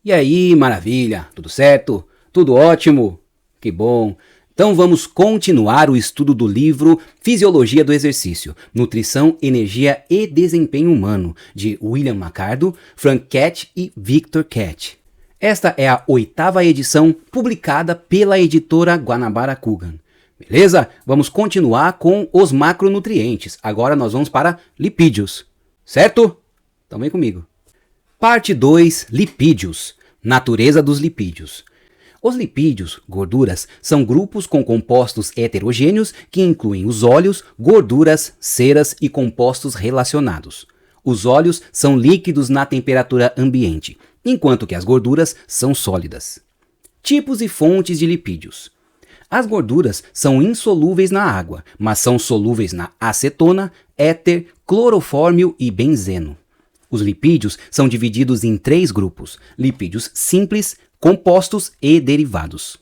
E aí, maravilha, tudo certo? Tudo ótimo? Que bom! Então vamos continuar o estudo do livro Fisiologia do Exercício, Nutrição, Energia e Desempenho Humano, de William McArdle, Frank Ketch e Victor Ketch. Esta é a 8ª edição publicada pela editora Guanabara Kugan. Beleza? Vamos continuar com os macronutrientes. Agora nós vamos para lipídios. Certo? Então vem comigo. Parte 2, lipídios. Natureza dos lipídios. Os lipídios, gorduras, são grupos com compostos heterogêneos que incluem os óleos, gorduras, ceras e compostos relacionados. Os óleos são líquidos na temperatura ambiente, enquanto que as gorduras são sólidas. Tipos e fontes de lipídios. As gorduras são insolúveis na água, mas são solúveis na acetona, éter, clorofórmio e benzeno. Os lipídios são divididos em 3 grupos: lipídios simples, compostos e derivados.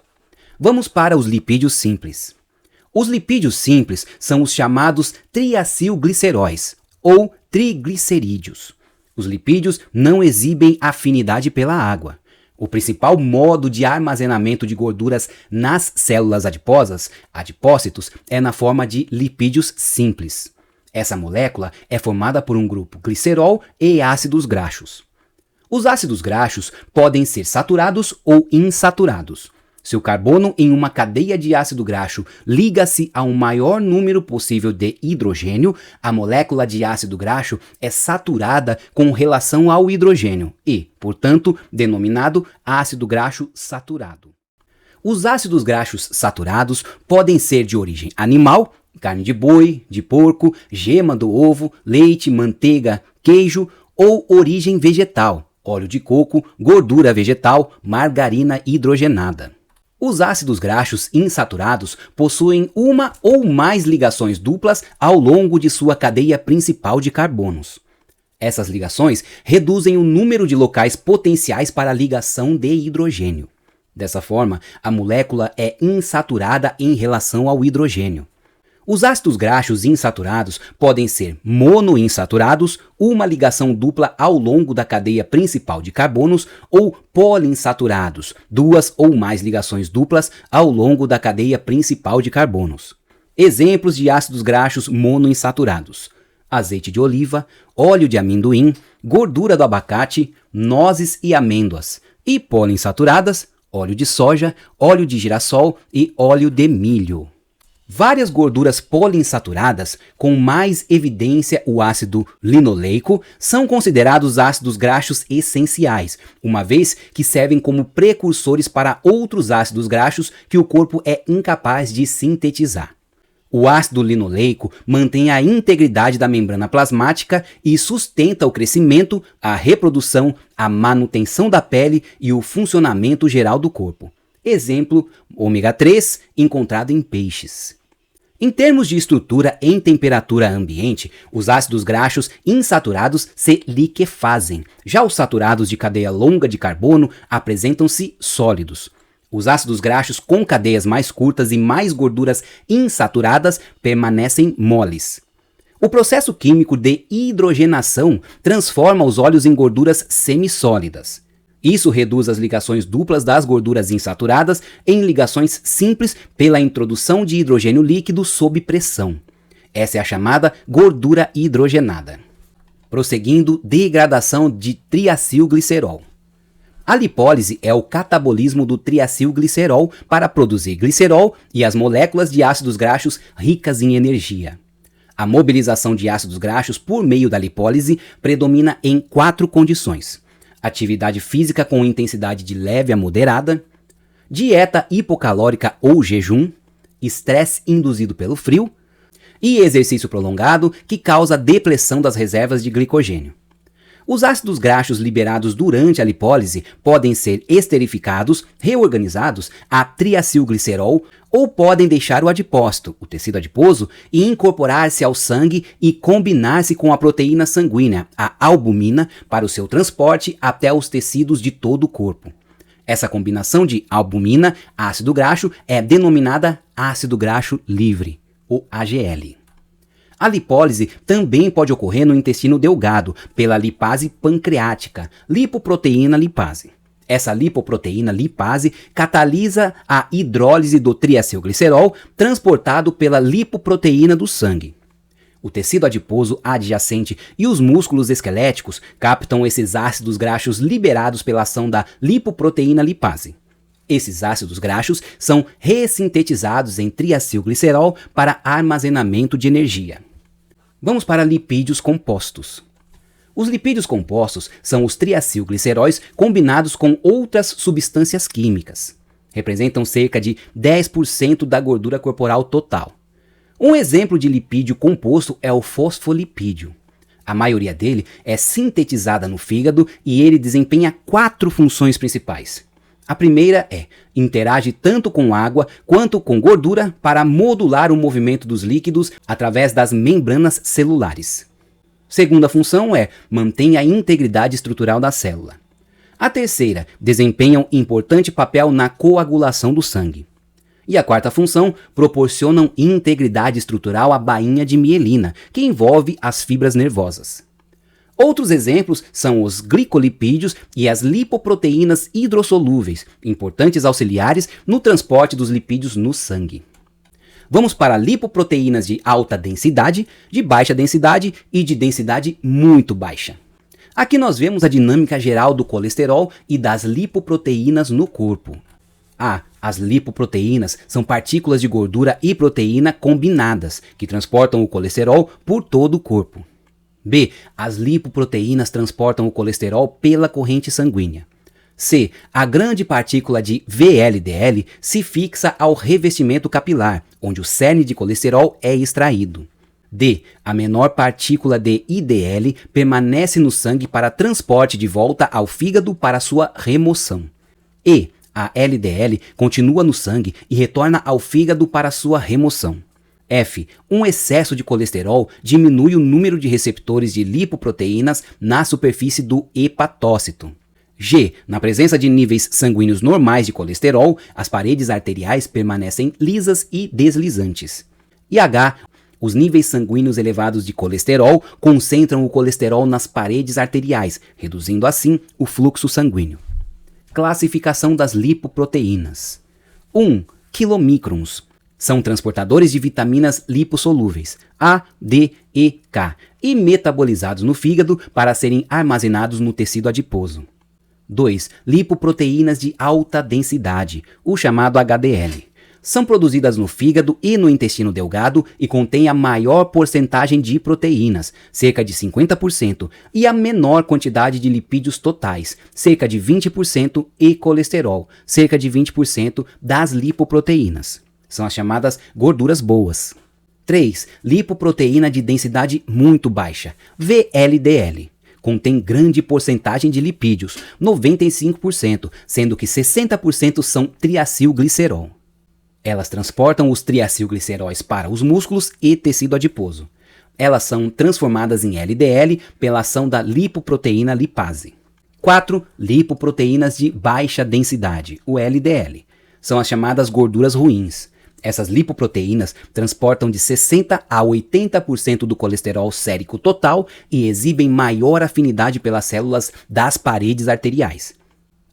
Vamos para os lipídios simples. Os lipídios simples são os chamados triacilgliceróis, ou triglicerídeos. Os lipídios não exibem afinidade pela água. O principal modo de armazenamento de gorduras nas células adiposas, adipócitos, é na forma de lipídios simples. Essa molécula é formada por um grupo glicerol e ácidos graxos. Os ácidos graxos podem ser saturados ou insaturados. Se o carbono em uma cadeia de ácido graxo liga-se a um maior número possível de hidrogênio, a molécula de ácido graxo é saturada com relação ao hidrogênio e, portanto, denominado ácido graxo saturado. Os ácidos graxos saturados podem ser de origem animal, carne de boi, de porco, gema do ovo, leite, manteiga, queijo, ou origem vegetal, óleo de coco, gordura vegetal, margarina hidrogenada. Os ácidos graxos insaturados possuem uma ou mais ligações duplas ao longo de sua cadeia principal de carbonos. Essas ligações reduzem o número de locais potenciais para a ligação de hidrogênio. Dessa forma, a molécula é insaturada em relação ao hidrogênio. Os ácidos graxos insaturados podem ser monoinsaturados, uma ligação dupla ao longo da cadeia principal de carbonos, ou poliinsaturados, 2 ou mais ligações duplas ao longo da cadeia principal de carbonos. Exemplos de ácidos graxos monoinsaturados: azeite de oliva, óleo de amendoim, gordura do abacate, nozes e amêndoas, e poliinsaturadas, óleo de soja, óleo de girassol e óleo de milho. Várias gorduras poliinsaturadas, com mais evidência o ácido linoleico, são considerados ácidos graxos essenciais, uma vez que servem como precursores para outros ácidos graxos que o corpo é incapaz de sintetizar. O ácido linoleico mantém a integridade da membrana plasmática e sustenta o crescimento, a reprodução, a manutenção da pele e o funcionamento geral do corpo. Exemplo, ômega 3, encontrado em peixes. Em termos de estrutura em temperatura ambiente, os ácidos graxos insaturados se liquefazem. Já os saturados de cadeia longa de carbono apresentam-se sólidos. Os ácidos graxos com cadeias mais curtas e mais gorduras insaturadas permanecem moles. O processo químico de hidrogenação transforma os óleos em gorduras semissólidas. Isso reduz as ligações duplas das gorduras insaturadas em ligações simples pela introdução de hidrogênio líquido sob pressão. Essa é a chamada gordura hidrogenada. Prosseguindo, degradação de triacilglicerol. A lipólise é o catabolismo do triacilglicerol para produzir glicerol e as moléculas de ácidos graxos ricas em energia. A mobilização de ácidos graxos por meio da lipólise predomina em 4 condições: atividade física com intensidade de leve a moderada, dieta hipocalórica ou jejum, estresse induzido pelo frio e exercício prolongado que causa depressão das reservas de glicogênio. Os ácidos graxos liberados durante a lipólise podem ser esterificados, reorganizados a triacilglicerol ou podem deixar o adipócito, o tecido adiposo, e incorporar-se ao sangue e combinar-se com a proteína sanguínea, a albumina, para o seu transporte até os tecidos de todo o corpo. Essa combinação de albumina, ácido graxo, é denominada ácido graxo livre, o AGL. A lipólise também pode ocorrer no intestino delgado, pela lipase pancreática, lipoproteína lipase. Essa lipoproteína lipase catalisa a hidrólise do triacilglicerol transportado pela lipoproteína do sangue. O tecido adiposo adjacente e os músculos esqueléticos captam esses ácidos graxos liberados pela ação da lipoproteína lipase. Esses ácidos graxos são ressintetizados em triacilglicerol para armazenamento de energia. Vamos para lipídios compostos. Os lipídios compostos são os triacilgliceróis combinados com outras substâncias químicas. Representam cerca de 10% da gordura corporal total. Um exemplo de lipídio composto é o fosfolipídio. A maioria dele é sintetizada no fígado e ele desempenha 4 funções principais. A primeira é: interage tanto com água quanto com gordura para modular o movimento dos líquidos através das membranas celulares. Segunda função é: mantém a integridade estrutural da célula. A terceira: desempenha um importante papel na coagulação do sangue. E a quarta função: proporcionam integridade estrutural à bainha de mielina, que envolve as fibras nervosas. Outros exemplos são os glicolipídios e as lipoproteínas hidrossolúveis, importantes auxiliares no transporte dos lipídios no sangue. Vamos para lipoproteínas de alta densidade, de baixa densidade e de densidade muito baixa. Aqui nós vemos a dinâmica geral do colesterol e das lipoproteínas no corpo. As lipoproteínas são partículas de gordura e proteína combinadas, que transportam o colesterol por todo o corpo. B. As lipoproteínas transportam o colesterol pela corrente sanguínea. C. A grande partícula de VLDL se fixa ao revestimento capilar, onde o cerne de colesterol é extraído. D. A menor partícula de IDL permanece no sangue para transporte de volta ao fígado para sua remoção. E. A LDL continua no sangue e retorna ao fígado para sua remoção. F. Um excesso de colesterol diminui o número de receptores de lipoproteínas na superfície do hepatócito. G. Na presença de níveis sanguíneos normais de colesterol, as paredes arteriais permanecem lisas e deslizantes. E H. Os níveis sanguíneos elevados de colesterol concentram o colesterol nas paredes arteriais, reduzindo assim o fluxo sanguíneo. Classificação das lipoproteínas. 1. Quilomicrons. São transportadores de vitaminas lipossolúveis A, D, E, K e metabolizados no fígado para serem armazenados no tecido adiposo. 2. Lipoproteínas de alta densidade, o chamado HDL. São produzidas no fígado e no intestino delgado e contêm a maior porcentagem de proteínas, cerca de 50%, e a menor quantidade de lipídios totais, cerca de 20%, e colesterol, cerca de 20% das lipoproteínas. São as chamadas gorduras boas. 3. Lipoproteína de densidade muito baixa, VLDL. Contém grande porcentagem de lipídios, 95%, sendo que 60% são triacilglicerol. Elas transportam os triacilgliceróis para os músculos e tecido adiposo. Elas são transformadas em LDL pela ação da lipoproteína lipase. 4. Lipoproteínas de baixa densidade, o LDL. São as chamadas gorduras ruins. Essas lipoproteínas transportam de 60% a 80% do colesterol sérico total e exibem maior afinidade pelas células das paredes arteriais.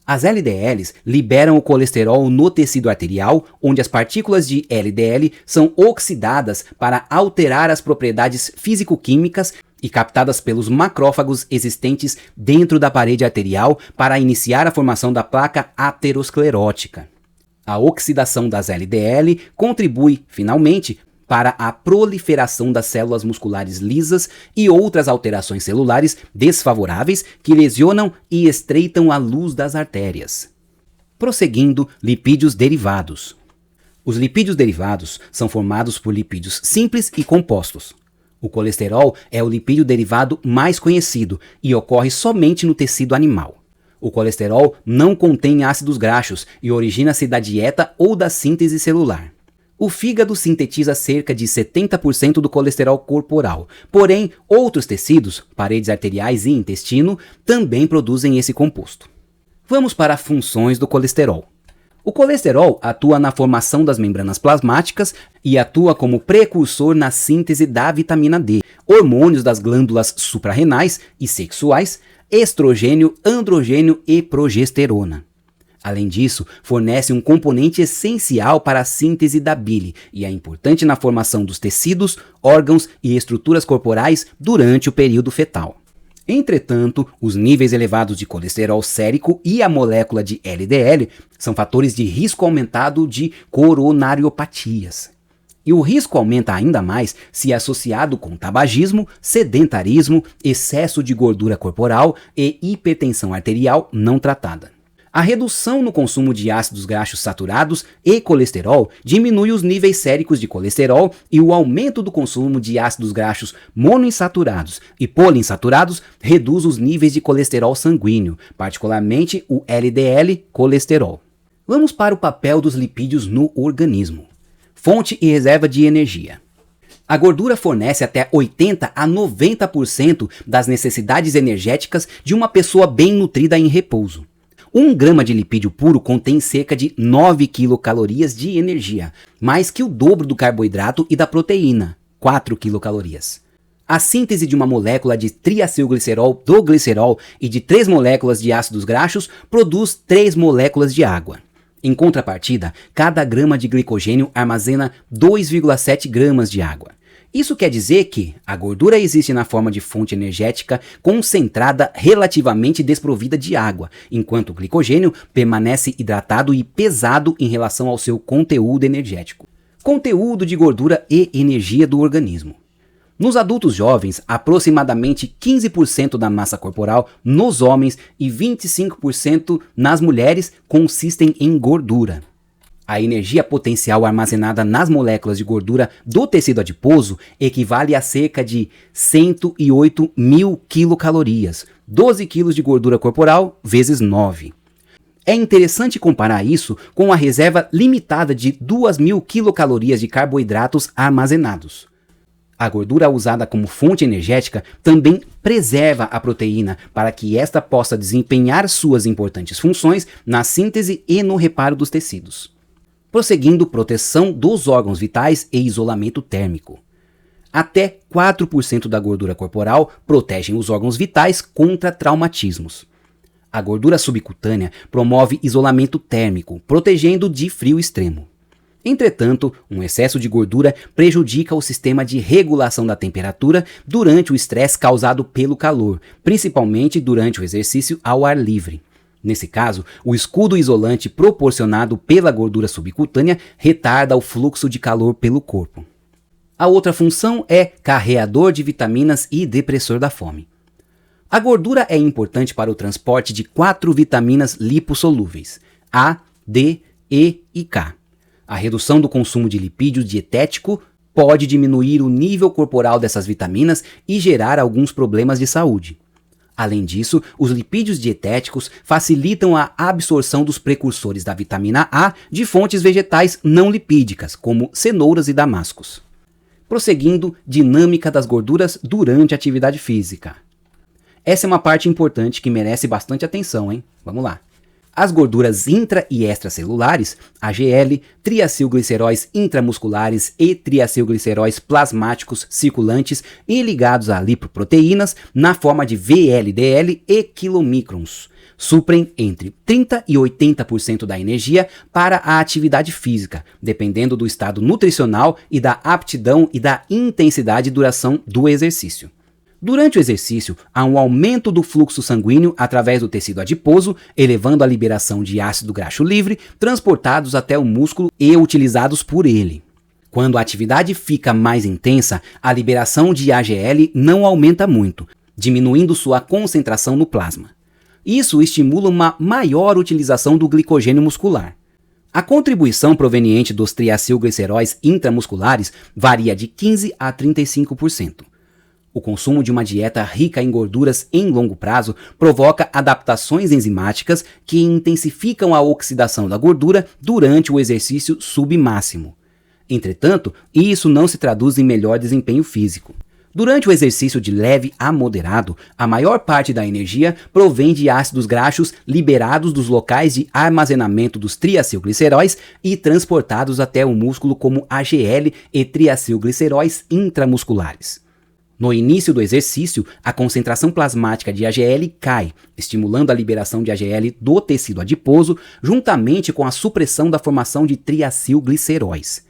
As LDLs liberam o colesterol no tecido arterial, onde as partículas de LDL são oxidadas para alterar as propriedades físico-químicas e captadas pelos macrófagos existentes dentro da parede arterial para iniciar a formação da placa aterosclerótica. A oxidação das LDL contribui, finalmente, para a proliferação das células musculares lisas e outras alterações celulares desfavoráveis que lesionam e estreitam a luz das artérias. Prosseguindo, lipídios derivados. Os lipídios derivados são formados por lipídios simples e compostos. O colesterol é o lipídio derivado mais conhecido e ocorre somente no tecido animal. O colesterol não contém ácidos graxos e origina-se da dieta ou da síntese celular. O fígado sintetiza cerca de 70% do colesterol corporal, porém, outros tecidos, paredes arteriais e intestino, também produzem esse composto. Vamos para funções do colesterol. O colesterol atua na formação das membranas plasmáticas e atua como precursor na síntese da vitamina D, hormônios das glândulas suprarrenais e sexuais, estrogênio, androgênio e progesterona. Além disso, fornece um componente essencial para a síntese da bile e é importante na formação dos tecidos, órgãos e estruturas corporais durante o período fetal. Entretanto, os níveis elevados de colesterol sérico e a molécula de LDL são fatores de risco aumentado de coronariopatias. E o risco aumenta ainda mais se associado com tabagismo, sedentarismo, excesso de gordura corporal e hipertensão arterial não tratada. A redução no consumo de ácidos graxos saturados e colesterol diminui os níveis séricos de colesterol e o aumento do consumo de ácidos graxos monoinsaturados e poliinsaturados reduz os níveis de colesterol sanguíneo, particularmente o LDL colesterol. Vamos para o papel dos lipídios no organismo. Fonte e reserva de energia. A gordura fornece até 80 a 90% das necessidades energéticas de uma pessoa bem nutrida em repouso. 1 grama de lipídio puro contém cerca de 9 quilocalorias de energia, mais que o dobro do carboidrato e da proteína, 4 quilocalorias. A síntese de uma molécula de triacilglicerol do glicerol e de 3 moléculas de ácidos graxos produz 3 moléculas de água. Em contrapartida, cada grama de glicogênio armazena 2,7 gramas de água. Isso quer dizer que a gordura existe na forma de fonte energética concentrada relativamente desprovida de água, enquanto o glicogênio permanece hidratado e pesado em relação ao seu conteúdo energético. Conteúdo de gordura e energia do organismo. Nos adultos jovens, aproximadamente 15% da massa corporal nos homens e 25% nas mulheres consistem em gordura. A energia potencial armazenada nas moléculas de gordura do tecido adiposo equivale a cerca de 108 mil quilocalorias, 12 quilos de gordura corporal vezes 9. É interessante comparar isso com a reserva limitada de 2.000 quilocalorias de carboidratos armazenados. A gordura usada como fonte energética também preserva a proteína para que esta possa desempenhar suas importantes funções na síntese e no reparo dos tecidos. Prosseguindo, proteção dos órgãos vitais e isolamento térmico. Até 4% da gordura corporal protegem os órgãos vitais contra traumatismos. A gordura subcutânea promove isolamento térmico, protegendo de frio extremo. Entretanto, um excesso de gordura prejudica o sistema de regulação da temperatura durante o estresse causado pelo calor, principalmente durante o exercício ao ar livre. Nesse caso, o escudo isolante proporcionado pela gordura subcutânea retarda o fluxo de calor pelo corpo. A outra função é carreador de vitaminas e depressor da fome. A gordura é importante para o transporte de 4 vitaminas lipossolúveis, A, D, E e K. A redução do consumo de lipídio dietético pode diminuir o nível corporal dessas vitaminas e gerar alguns problemas de saúde. Além disso, os lipídios dietéticos facilitam a absorção dos precursores da vitamina A de fontes vegetais não lipídicas, como cenouras e damascos. Prosseguindo, dinâmica das gorduras durante a atividade física. Essa é uma parte importante que merece bastante atenção, hein? Vamos lá. As gorduras intra- e extracelulares, AGL, triacilgliceróis intramusculares e triacilgliceróis plasmáticos circulantes e ligados a lipoproteínas na forma de VLDL e quilomicrons, suprem entre 30% e 80% da energia para a atividade física, dependendo do estado nutricional e da aptidão e da intensidade e duração do exercício. Durante o exercício, há um aumento do fluxo sanguíneo através do tecido adiposo, elevando a liberação de ácido graxo livre, transportados até o músculo e utilizados por ele. Quando a atividade fica mais intensa, a liberação de AGL não aumenta muito, diminuindo sua concentração no plasma. Isso estimula uma maior utilização do glicogênio muscular. A contribuição proveniente dos triacilgliceróis intramusculares varia de 15% a 35%. O consumo de uma dieta rica em gorduras em longo prazo provoca adaptações enzimáticas que intensificam a oxidação da gordura durante o exercício submáximo. Entretanto, isso não se traduz em melhor desempenho físico. Durante o exercício de leve a moderado, a maior parte da energia provém de ácidos graxos liberados dos locais de armazenamento dos triacilgliceróis e transportados até o músculo como AGL e triacilgliceróis intramusculares. No início do exercício, a concentração plasmática de AGL cai, estimulando a liberação de AGL do tecido adiposo, juntamente com a supressão da formação de triacilgliceróis.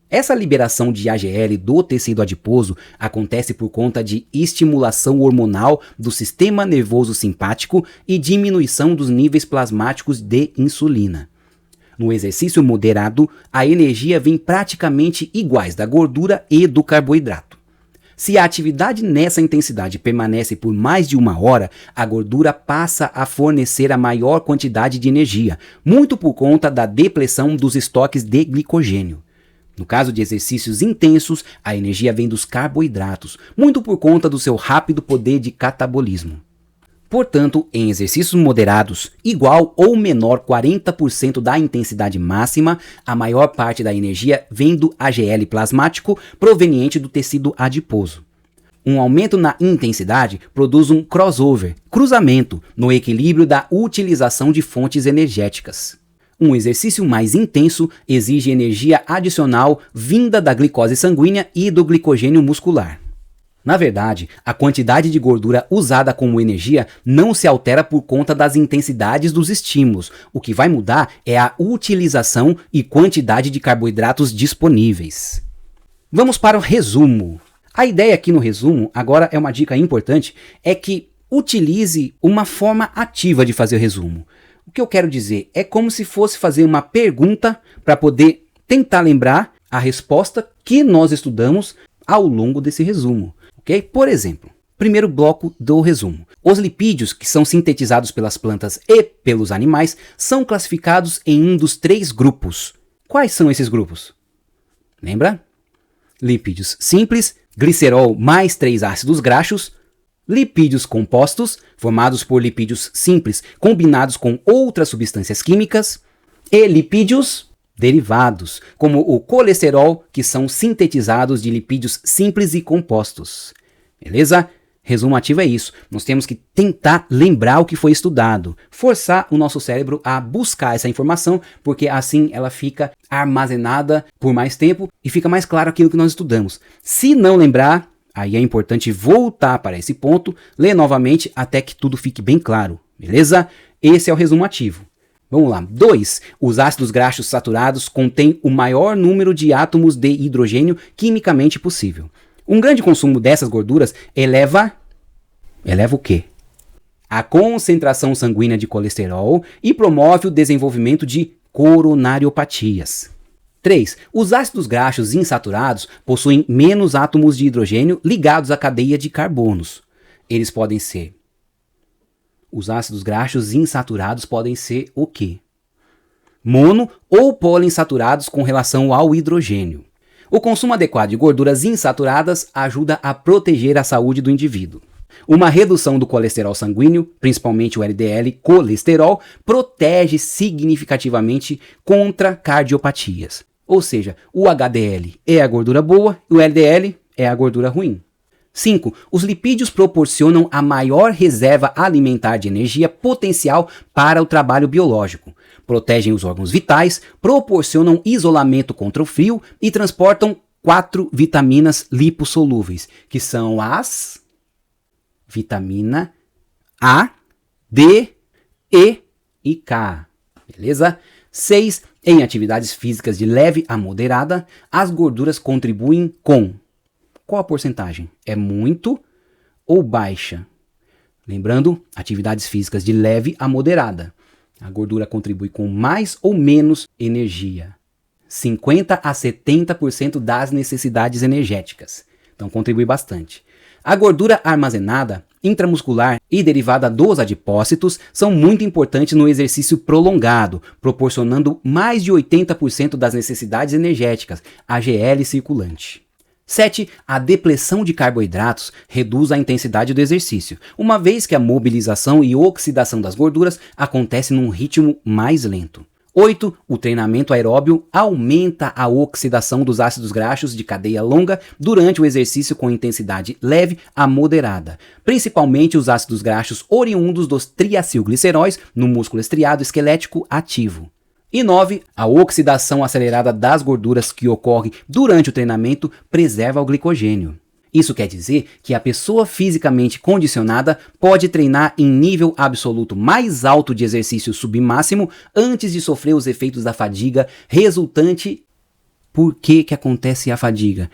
Essa liberação de AGL do tecido adiposo acontece por conta de estimulação hormonal do sistema nervoso simpático e diminuição dos níveis plasmáticos de insulina. No exercício moderado, a energia vem praticamente iguais da gordura e do carboidrato. Se a atividade nessa intensidade permanece por mais de 1 hora, a gordura passa a fornecer a maior quantidade de energia, muito por conta da depleção dos estoques de glicogênio. No caso de exercícios intensos, a energia vem dos carboidratos, muito por conta do seu rápido poder de catabolismo. Portanto, em exercícios moderados, igual ou menor 40% da intensidade máxima, a maior parte da energia vem do AGL plasmático proveniente do tecido adiposo. Um aumento na intensidade produz um crossover, cruzamento, no equilíbrio da utilização de fontes energéticas. Um exercício mais intenso exige energia adicional vinda da glicose sanguínea e do glicogênio muscular. Na verdade, a quantidade de gordura usada como energia não se altera por conta das intensidades dos estímulos. O que vai mudar é a utilização e quantidade de carboidratos disponíveis. Vamos para o resumo. A ideia aqui no resumo, agora é uma dica importante, é que utilize uma forma ativa de fazer o resumo. O que eu quero dizer é como se fosse fazer uma pergunta para poder tentar lembrar a resposta que nós estudamos ao longo desse resumo. Okay? Por exemplo, primeiro bloco do resumo. Os lipídios, que são sintetizados pelas plantas e pelos animais, são classificados em um dos 3 grupos. Quais são esses grupos? Lembra? Lipídios simples, glicerol mais 3 ácidos graxos, lipídios compostos, formados por lipídios simples combinados com outras substâncias químicas, e lipídios derivados, como o colesterol, que são sintetizados de lipídios simples e compostos. Beleza? Resumo ativo é isso. Nós temos que tentar lembrar o que foi estudado, forçar o nosso cérebro a buscar essa informação, porque assim ela fica armazenada por mais tempo e fica mais claro aquilo que nós estudamos. Se não lembrar, aí é importante voltar para esse ponto, ler novamente até que tudo fique bem claro. Beleza? Esse é o resumo ativo. Vamos lá. 2. Os ácidos graxos saturados contêm o maior número de átomos de hidrogênio quimicamente possível. Um grande consumo dessas gorduras eleva o quê? A concentração sanguínea de colesterol e promove o desenvolvimento de coronariopatias. 3. Os ácidos graxos insaturados possuem menos átomos de hidrogênio ligados à cadeia de carbonos. Os ácidos graxos insaturados podem ser o quê? Mono ou poliinsaturados com relação ao hidrogênio. O consumo adequado de gorduras insaturadas ajuda a proteger a saúde do indivíduo. Uma redução do colesterol sanguíneo, principalmente o LDL colesterol, protege significativamente contra cardiopatias. Ou seja, o HDL é a gordura boa e o LDL é a gordura ruim. 5. Os lipídios proporcionam a maior reserva alimentar de energia potencial para o trabalho biológico. Protegem os órgãos vitais, proporcionam isolamento contra o frio e transportam 4 vitaminas lipossolúveis, que são as vitamina A, D, E e K. Beleza? 6. Em atividades físicas de leve a moderada, as gorduras contribuem com... Qual a porcentagem? É muito ou baixa? Lembrando, atividades físicas de leve a moderada. A gordura contribui com mais ou menos energia. 50 a 70% das necessidades energéticas. Então contribui bastante. A gordura armazenada, intramuscular e derivada dos adipócitos são muito importantes no exercício prolongado, proporcionando mais de 80% das necessidades energéticas, AGL circulante. 7. A depleção de carboidratos reduz a intensidade do exercício, uma vez que a mobilização e oxidação das gorduras acontece num ritmo mais lento. 8. O treinamento aeróbio aumenta a oxidação dos ácidos graxos de cadeia longa durante o exercício com intensidade leve a moderada, principalmente os ácidos graxos oriundos dos triacilgliceróis no músculo estriado esquelético ativo. E 9. A oxidação acelerada das gorduras que ocorre durante o treinamento preserva o glicogênio. Isso quer dizer que a pessoa fisicamente condicionada pode treinar em nível absoluto mais alto de exercício submáximo antes de sofrer os efeitos da fadiga resultante. Por que acontece a fadiga?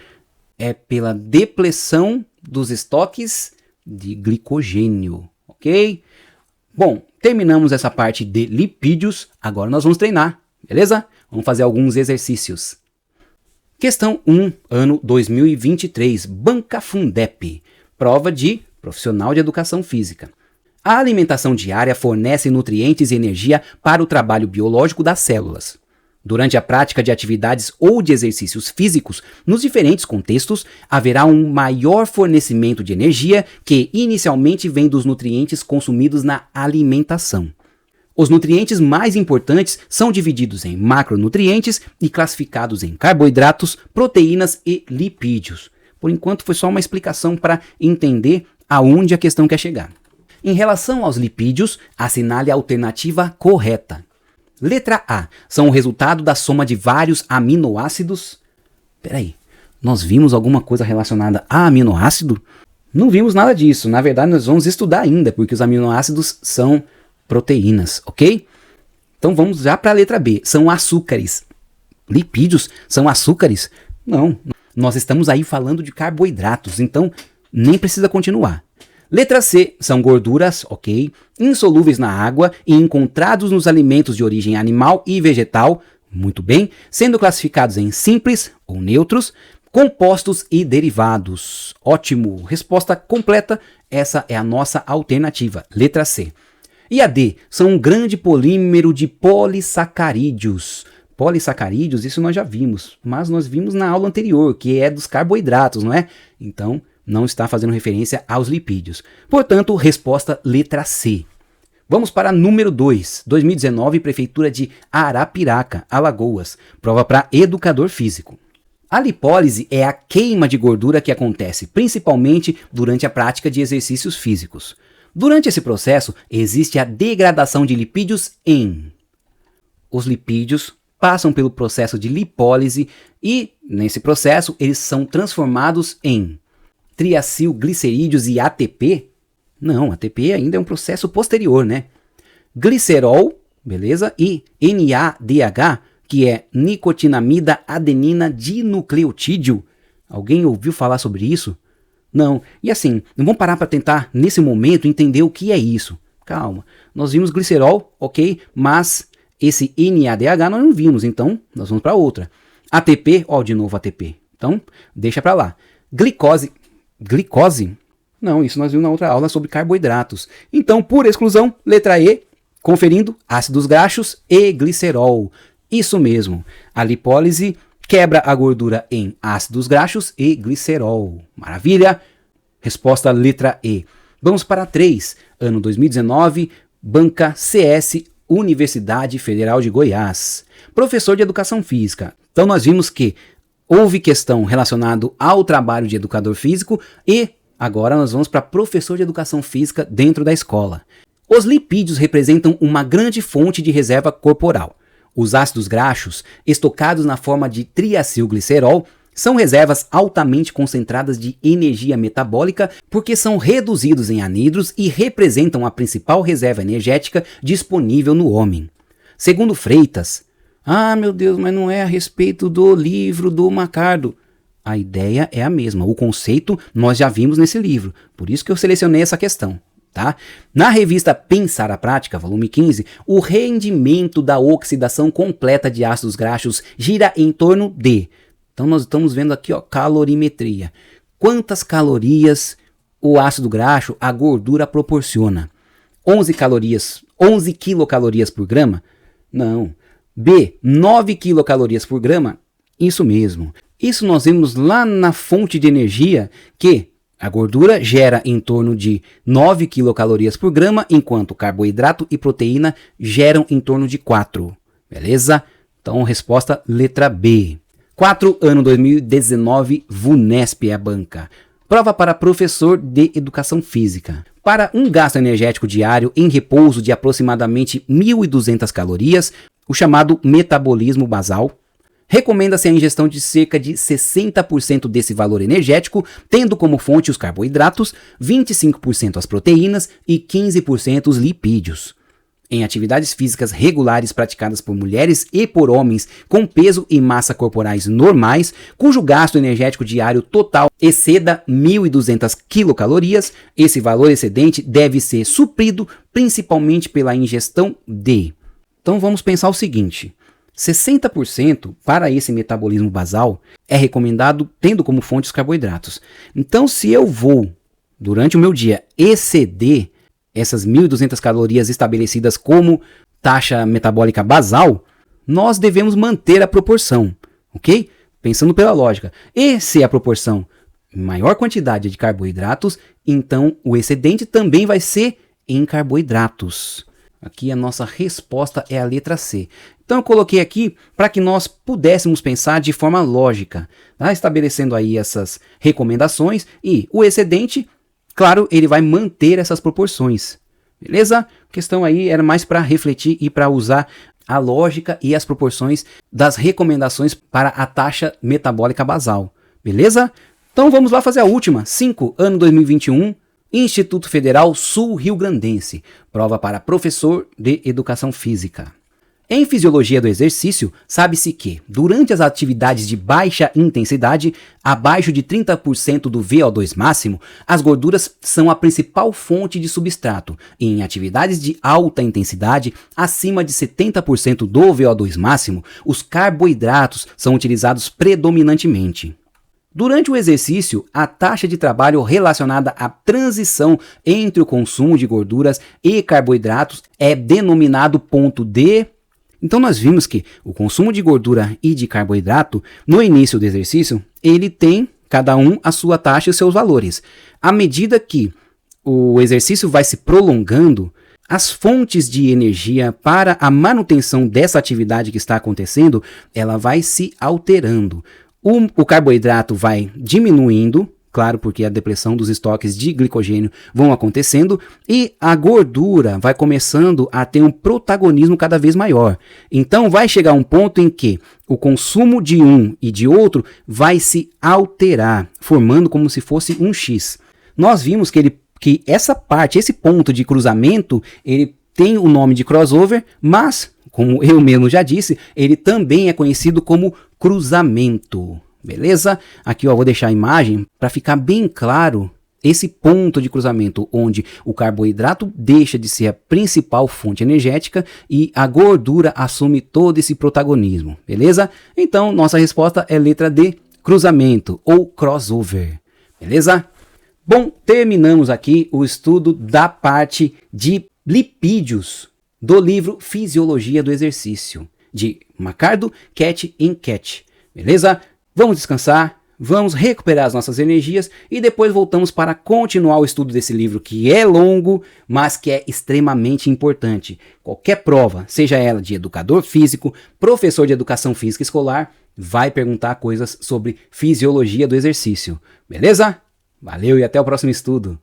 É pela depleção dos estoques de glicogênio, ok? Bom, terminamos essa parte de lipídios, agora nós vamos treinar, beleza? Vamos fazer alguns exercícios. Questão 1, ano 2023, Banca Fundep, prova de profissional de educação física. A alimentação diária fornece nutrientes e energia para o trabalho biológico das células. Durante a prática de atividades ou de exercícios físicos, nos diferentes contextos, haverá um maior fornecimento de energia que inicialmente vem dos nutrientes consumidos na alimentação. Os nutrientes mais importantes são divididos em macronutrientes e classificados em carboidratos, proteínas e lipídios. Por enquanto foi só uma explicação para entender aonde a questão quer chegar. Em relação aos lipídios, assinale a alternativa correta. Letra A. São o resultado da soma de vários aminoácidos. Peraí, nós vimos alguma coisa relacionada a aminoácido? Não vimos nada disso. Na verdade, nós vamos estudar ainda, porque os aminoácidos são proteínas, ok? Então vamos já para a letra B. São açúcares. Lipídios são açúcares? Não. Nós estamos aí falando de carboidratos, então nem precisa continuar. Letra C. São gorduras, ok? Insolúveis na água e encontrados nos alimentos de origem animal e vegetal, muito bem, sendo classificados em simples ou neutros, compostos e derivados. Ótimo. Resposta completa. Essa é a nossa alternativa. Letra C. E a D, são um grande polímero de polissacarídeos. Polissacarídeos, isso nós já vimos, mas nós vimos na aula anterior, que é dos carboidratos, não é? Então, não está fazendo referência aos lipídios. Portanto, resposta letra C. Vamos para número 2, 2019, Prefeitura de Arapiraca, Alagoas. Prova para educador físico. A lipólise é a queima de gordura que acontece principalmente durante a prática de exercícios físicos. Durante esse processo, existe a degradação de lipídios em... Os lipídios passam pelo processo de lipólise e, nesse processo, eles são transformados em triacilglicerídeos e ATP. Não, ATP ainda é um processo posterior, né? Glicerol, beleza? E NADH, que é nicotinamida adenina dinucleotídeo. Alguém ouviu falar sobre isso? Não. E assim, não vamos parar para tentar, nesse momento, entender o que é isso. Calma. Nós vimos glicerol, ok? Mas esse NADH nós não vimos, então nós vamos para outra. ATP, ó, de novo ATP. Então, deixa para lá. Glicose. Glicose? Não, isso nós vimos na outra aula sobre carboidratos. Então, por exclusão, letra E, conferindo ácidos graxos e glicerol. Isso mesmo. A lipólise quebra a gordura em ácidos graxos e glicerol. Maravilha? Resposta letra E. Vamos para 3. Ano 2019, Banca CS, Universidade Federal de Goiás. Professor de Educação Física. Então nós vimos que houve questão relacionada ao trabalho de educador físico e agora nós vamos para professor de Educação Física dentro da escola. Os lipídios representam uma grande fonte de reserva corporal. Os ácidos graxos, estocados na forma de triacilglicerol, são reservas altamente concentradas de energia metabólica porque são reduzidos em anidros e representam a principal reserva energética disponível no homem. Segundo Freitas, meu Deus, mas não é a respeito do livro do Macardo. A ideia é a mesma, o conceito nós já vimos nesse livro, por isso que eu selecionei essa questão. Tá? Na revista Pensar a Prática, volume 15, o rendimento da oxidação completa de ácidos graxos gira em torno de... Então nós estamos vendo aqui, ó, calorimetria. Quantas calorias o ácido graxo, a gordura, proporciona? 11 quilocalorias por grama? Não. B, 9 quilocalorias por grama? Isso mesmo. Isso nós vemos lá na fonte de energia que... A gordura gera em torno de 9 quilocalorias por grama, enquanto carboidrato e proteína geram em torno de 4. Beleza? Então, resposta letra B. 4, ano 2019, VUNESP é a banca. Prova para professor de Educação Física. Para um gasto energético diário em repouso de aproximadamente 1.200 calorias, o chamado metabolismo basal, recomenda-se a ingestão de cerca de 60% desse valor energético, tendo como fonte os carboidratos, 25% as proteínas e 15% os lipídios. Em atividades físicas regulares praticadas por mulheres e por homens com peso e massa corporais normais, cujo gasto energético diário total exceda 1.200 quilocalorias, esse valor excedente deve ser suprido principalmente pela ingestão de. Então vamos pensar o seguinte: 60% para esse metabolismo basal é recomendado tendo como fonte os carboidratos. Então, se eu vou, durante o meu dia, exceder essas 1.200 calorias estabelecidas como taxa metabólica basal, nós devemos manter a proporção, ok? Pensando pela lógica. E se a proporção maior quantidade de carboidratos, então o excedente também vai ser em carboidratos. Aqui a nossa resposta é a letra C. Então eu coloquei aqui para que nós pudéssemos pensar de forma lógica, tá? Estabelecendo aí essas recomendações, e o excedente, claro, ele vai manter essas proporções, beleza? A questão aí era mais para refletir e para usar a lógica e as proporções das recomendações para a taxa metabólica basal, beleza? Então vamos lá fazer a última. 5, ano 2021, Instituto Federal Sul-Rio-Grandense, prova para professor de Educação Física. Em fisiologia do exercício, sabe-se que, durante as atividades de baixa intensidade, abaixo de 30% do VO2 máximo, as gorduras são a principal fonte de substrato, e em atividades de alta intensidade, acima de 70% do VO2 máximo, os carboidratos são utilizados predominantemente. Durante o exercício, a taxa de trabalho relacionada à transição entre o consumo de gorduras e carboidratos é denominado ponto D. Então nós vimos que o consumo de gordura e de carboidrato, no início do exercício, ele tem cada um a sua taxa e os seus valores. À medida que o exercício vai se prolongando, as fontes de energia para a manutenção dessa atividade que está acontecendo, ela vai se alterando. O carboidrato vai diminuindo, claro, porque a depressão dos estoques de glicogênio vão acontecendo, e a gordura vai começando a ter um protagonismo cada vez maior. Então vai chegar um ponto em que o consumo de um e de outro vai se alterar, formando como se fosse um X. Nós vimos que essa parte, esse ponto de cruzamento, ele tem o nome de crossover, mas, como eu mesmo já disse, ele também é conhecido como cruzamento, beleza? Aqui eu vou deixar a imagem para ficar bem claro esse ponto de cruzamento, onde o carboidrato deixa de ser a principal fonte energética e a gordura assume todo esse protagonismo, beleza? Então, nossa resposta é letra D, cruzamento ou crossover, beleza? Bom, terminamos aqui o estudo da parte de lipídios do livro Fisiologia do Exercício, de Macardo, Cat e Cat, beleza? Vamos descansar, vamos recuperar as nossas energias e depois voltamos para continuar o estudo desse livro, que é longo, mas que é extremamente importante. Qualquer prova, seja ela de educador físico, professor de educação física escolar, vai perguntar coisas sobre fisiologia do exercício, beleza? Valeu e até o próximo estudo!